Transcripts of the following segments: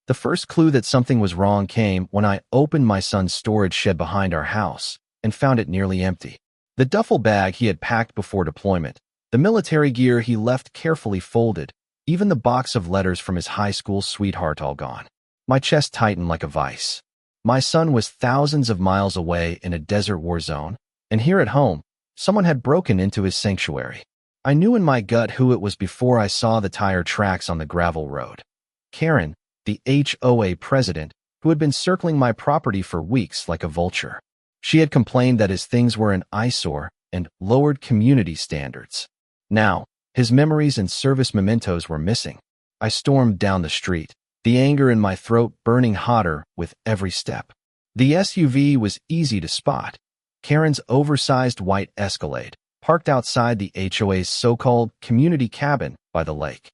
The first clue that something was wrong came when I opened my son's storage shed behind our house and found it nearly empty. The duffel bag he had packed before deployment, the military gear he left carefully folded, even the box of letters from his high school sweetheart all gone. My chest tightened like a vice. My son was thousands of miles away in a desert war zone, and here at home, someone had broken into his sanctuary. I knew in my gut who it was before I saw the tire tracks on the gravel road. Karen, the HOA president, who had been circling my property for weeks like a vulture. She had complained that his things were an eyesore and lowered community standards. Now, his memories and service mementos were missing. I stormed down the street, the anger in my throat burning hotter with every step. The SUV was easy to spot. Karen's oversized white Escalade, parked outside the HOA's so-called community cabin by the lake.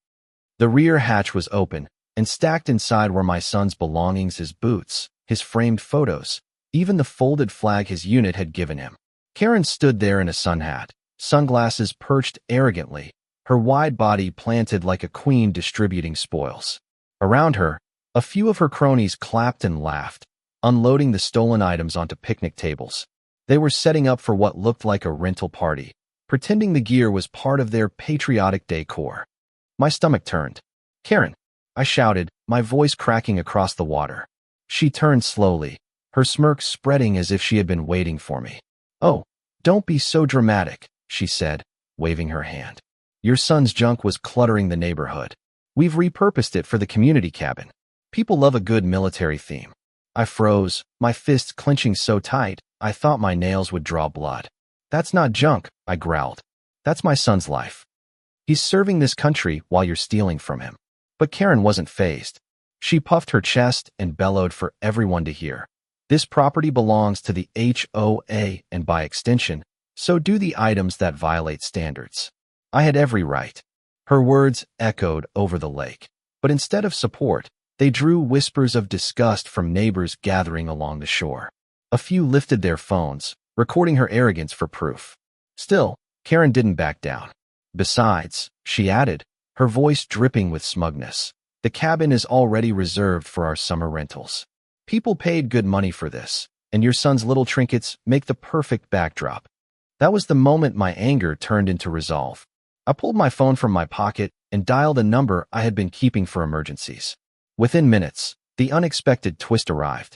The rear hatch was open, and stacked inside were my son's belongings, his boots, his framed photos, even the folded flag his unit had given him. Karen stood there in a sun hat, sunglasses perched arrogantly, her wide body planted like a queen distributing spoils. Around her, a few of her cronies clapped and laughed, unloading the stolen items onto picnic tables. They were setting up for what looked like a rental party, pretending the gear was part of their patriotic decor. My stomach turned. "Karen," I shouted, my voice cracking across the water. She turned slowly, her smirk spreading as if she had been waiting for me. "Oh, don't be so dramatic," she said, waving her hand. "Your son's junk was cluttering the neighborhood. We've repurposed it for the community cabin. People love a good military theme." I froze, my fists clenching so tight, I thought my nails would draw blood. "That's not junk," I growled. "That's my son's life. He's serving this country while you're stealing from him." But Karen wasn't fazed. She puffed her chest and bellowed for everyone to hear. "This property belongs to the HOA, and by extension, so do the items that violate standards." I had every right. Her words echoed over the lake. But instead of support, they drew whispers of disgust from neighbors gathering along the shore. A few lifted their phones, recording her arrogance for proof. Still, Karen didn't back down. "Besides," she added, her voice dripping with smugness, "the cabin is already reserved for our summer rentals. People paid good money for this, and your son's little trinkets make the perfect backdrop." That was the moment my anger turned into resolve. I pulled my phone from my pocket and dialed a number I had been keeping for emergencies. Within minutes, the unexpected twist arrived.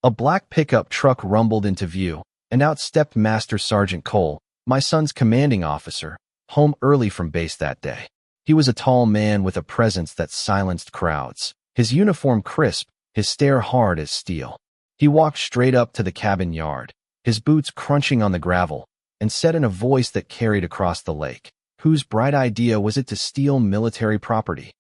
A black pickup truck rumbled into view, and out stepped Master Sergeant Cole, my son's commanding officer, home early from base that day. He was a tall man with a presence that silenced crowds, his uniform crisp, his stare hard as steel. He walked straight up to the cabin yard, his boots crunching on the gravel, and said in a voice that carried across the lake, "Whose bright idea was it to steal military property?"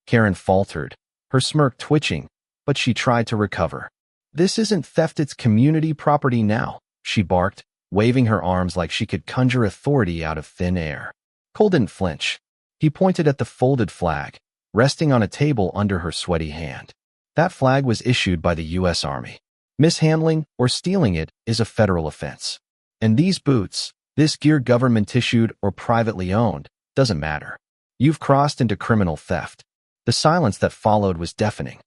Karen faltered, her smirk twitching, but she tried to recover. "This isn't theft, it's community property now," she barked, waving her arms like she could conjure authority out of thin air. Cole didn't flinch. He pointed at the folded flag, resting on a table under her sweaty hand. That flag was issued by the U.S. Army. Mishandling or stealing it is a federal offense. And these boots, this gear government-issued or privately owned, doesn't matter. You've crossed into criminal theft. The silence that followed was deafening.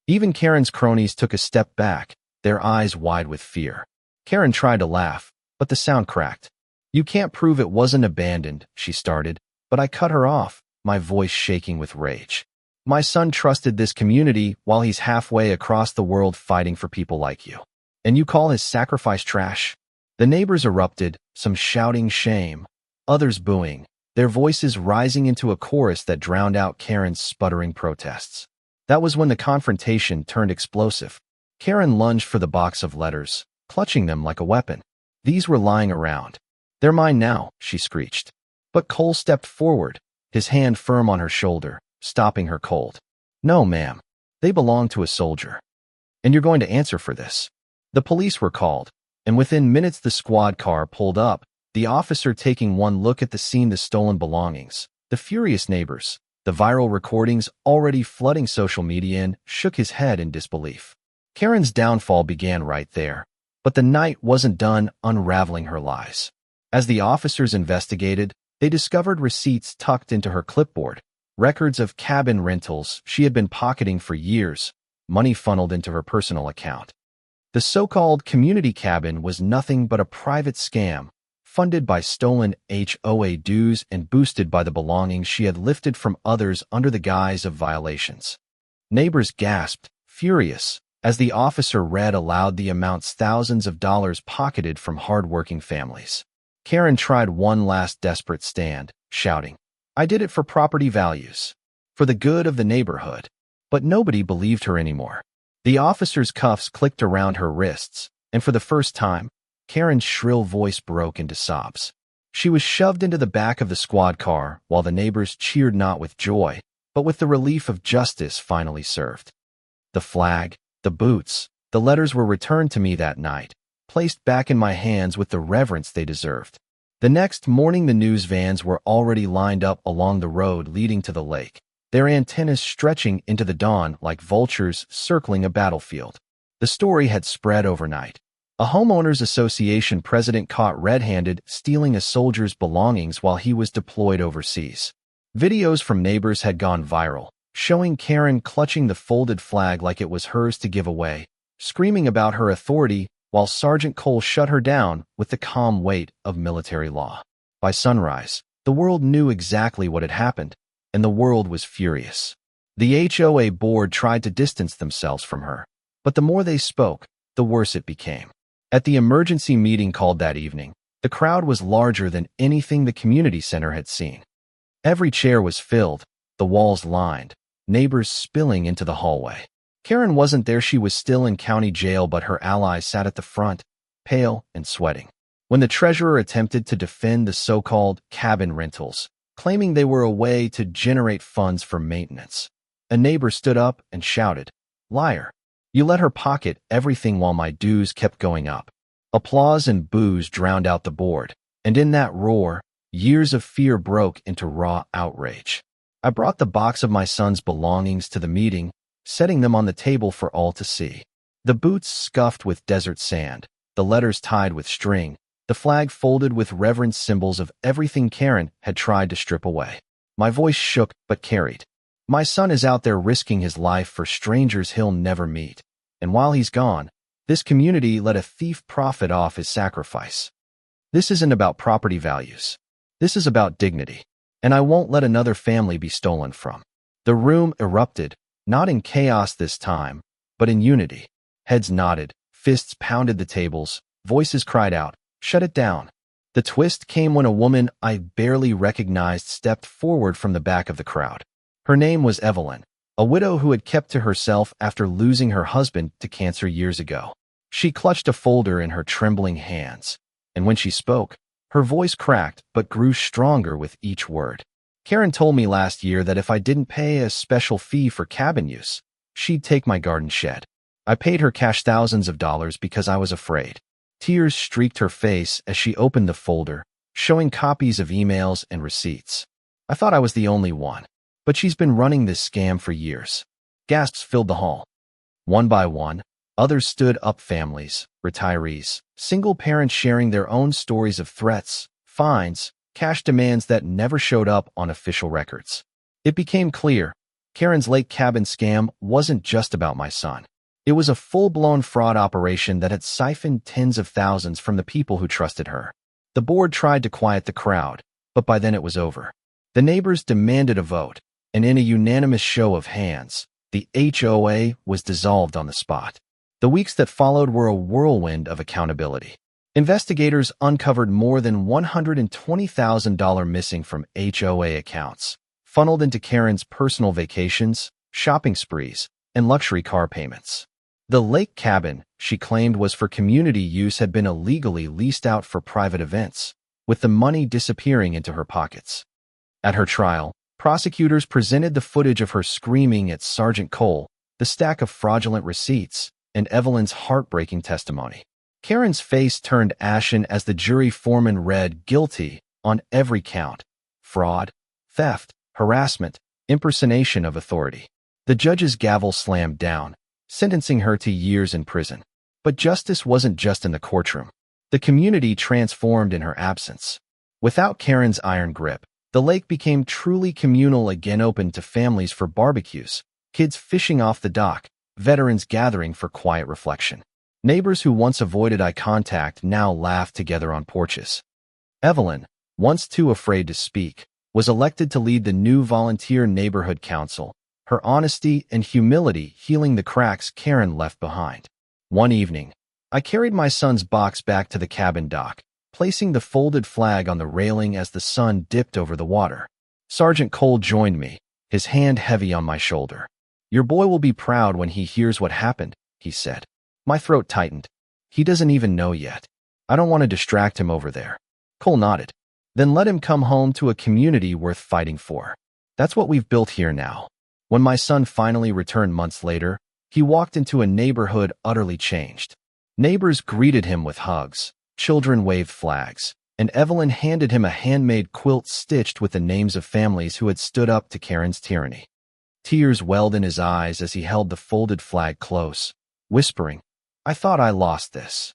Even Karen's cronies took a step back, their eyes wide with fear. Karen tried to laugh, but the sound cracked. "You can't prove it wasn't abandoned," she started, but I cut her off, my voice shaking with rage. "My son trusted this community while he's halfway across the world fighting for people like you. And you call his sacrifice trash?" The neighbors erupted, some shouting shame, others booing, their voices rising into a chorus that drowned out Karen's sputtering protests. That was when the confrontation turned explosive. Karen lunged for the box of letters, clutching them like a weapon. These were lying around. "They're mine now," she screeched. But Cole stepped forward, his hand firm on her shoulder, stopping her cold. "No, ma'am. They belong to a soldier. And you're going to answer for this." The police were called, and within minutes the squad car pulled up, the officer taking one look at the scene, the stolen belongings, the furious neighbors, the viral recordings already flooding social media, and shook his head in disbelief. Karen's downfall began right there, but the night wasn't done unraveling her lies. As the officers investigated, they discovered receipts tucked into her clipboard, records of cabin rentals she had been pocketing for years, money funneled into her personal account. The so-called community cabin was nothing but a private scam, funded by stolen HOA dues and boosted by the belongings she had lifted from others under the guise of violations. Neighbors gasped, furious, as the officer read aloud the amounts thousands of dollars pocketed from hard-working families. Karen tried one last desperate stand, shouting, "I did it for property values, for the good of the neighborhood." But nobody believed her anymore. The officer's cuffs clicked around her wrists, and for the first time, Karen's shrill voice broke into sobs. She was shoved into the back of the squad car while the neighbors cheered not with joy, but with the relief of justice finally served. The flag, the boots, the letters were returned to me that night, placed back in my hands with the reverence they deserved. The next morning the news vans were already lined up along the road leading to the lake, their antennas stretching into the dawn like vultures circling a battlefield. The story had spread overnight. A homeowners association president caught red-handed stealing a soldier's belongings while he was deployed overseas. Videos from neighbors had gone viral, showing Karen clutching the folded flag like it was hers to give away, screaming about her authority while Sergeant Cole shut her down with the calm weight of military law. By sunrise, the world knew exactly what had happened, and the world was furious. The HOA board tried to distance themselves from her, but the more they spoke, the worse it became. At the emergency meeting called that evening, the crowd was larger than anything the community center had seen. Every chair was filled, the walls lined, neighbors spilling into the hallway. Karen wasn't there. She was still in county jail, but her allies sat at the front, pale and sweating. When the treasurer attempted to defend the so-called cabin rentals, claiming they were a way to generate funds for maintenance, a neighbor stood up and shouted, "Liar! You let her pocket everything while my dues kept going up." Applause and boos drowned out the board, and in that roar, years of fear broke into raw outrage. I brought the box of my son's belongings to the meeting, setting them on the table for all to see. The boots scuffed with desert sand, the letters tied with string, the flag folded with reverence, symbols of everything Karen had tried to strip away. My voice shook but carried. My son is out there risking his life for strangers he'll never meet. And while he's gone, this community let a thief profit off his sacrifice. This isn't about property values. This is about dignity. And I won't let another family be stolen from. The room erupted, not in chaos this time, but in unity. Heads nodded, fists pounded the tables, voices cried out, "Shut it down." The twist came when a woman I barely recognized stepped forward from the back of the crowd. Her name was Evelyn, a widow who had kept to herself after losing her husband to cancer years ago. She clutched a folder in her trembling hands, and when she spoke, her voice cracked but grew stronger with each word. Karen told me last year that if I didn't pay a special fee for cabin use, she'd take my garden shed. I paid her cash thousands of dollars because I was afraid. Tears streaked her face as she opened the folder, showing copies of emails and receipts. I thought I was the only one, but she's been running this scam for years. Gasps filled the hall. One by one, others stood up, families, retirees, single parents sharing their own stories of threats, fines, cash demands that never showed up on official records. It became clear, Karen's lake cabin scam wasn't just about my son. It was a full-blown fraud operation that had siphoned tens of thousands from the people who trusted her. The board tried to quiet the crowd, but by then it was over. The neighbors demanded a vote, and in a unanimous show of hands, the HOA was dissolved on the spot. The weeks that followed were a whirlwind of accountability. Investigators uncovered more than $120,000 missing from HOA accounts, funneled into Karen's personal vacations, shopping sprees, and luxury car payments. The lake cabin, she claimed was for community use, had been illegally leased out for private events, with the money disappearing into her pockets. At her trial, prosecutors presented the footage of her screaming at Sergeant Cole, the stack of fraudulent receipts, and Evelyn's heartbreaking testimony. Karen's face turned ashen as the jury foreman read guilty on every count: fraud, theft, harassment, impersonation of authority. The judge's gavel slammed down, sentencing her to years in prison. But justice wasn't just in the courtroom. The community transformed in her absence. Without Karen's iron grip, the lake became truly communal again, open to families for barbecues, kids fishing off the dock, veterans gathering for quiet reflection. Neighbors who once avoided eye contact now laughed together on porches. Evelyn, once too afraid to speak, was elected to lead the new volunteer neighborhood council, her honesty and humility healing the cracks Karen left behind. One evening, I carried my son's box back to the cabin dock, placing the folded flag on the railing as the sun dipped over the water. Sergeant Cole joined me, his hand heavy on my shoulder. "Your boy will be proud when he hears what happened," he said. My throat tightened. "He doesn't even know yet. I don't want to distract him over there." Cole nodded. "Then let him come home to a community worth fighting for. That's what we've built here now." When my son finally returned months later, he walked into a neighborhood utterly changed. Neighbors greeted him with hugs, children waved flags, and Evelyn handed him a handmade quilt stitched with the names of families who had stood up to Karen's tyranny. Tears welled in his eyes as he held the folded flag close, whispering, "I thought I lost this."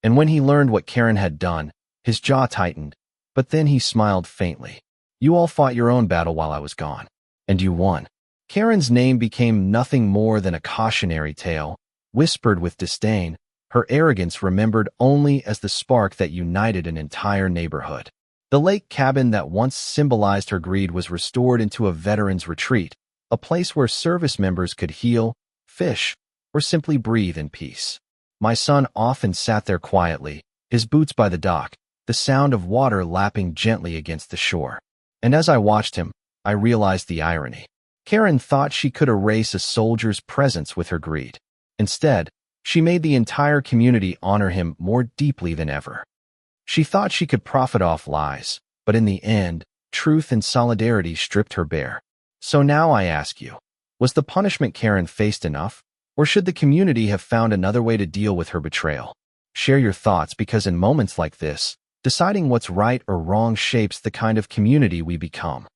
And when he learned what Karen had done, his jaw tightened, but then he smiled faintly. "You all fought your own battle while I was gone, and you won." Karen's name became nothing more than a cautionary tale, whispered with disdain, her arrogance remembered only as the spark that united an entire neighborhood. The lake cabin that once symbolized her greed was restored into a veteran's retreat, a place where service members could heal, fish, or simply breathe in peace. My son often sat there quietly, his boots by the dock, the sound of water lapping gently against the shore. And as I watched him, I realized the irony. Karen thought she could erase a soldier's presence with her greed. Instead, she made the entire community honor him more deeply than ever. She thought she could profit off lies, but in the end, truth and solidarity stripped her bare. So now I ask you, was the punishment Karen faced enough, or should the community have found another way to deal with her betrayal? Share your thoughts, because in moments like this, deciding what's right or wrong shapes the kind of community we become.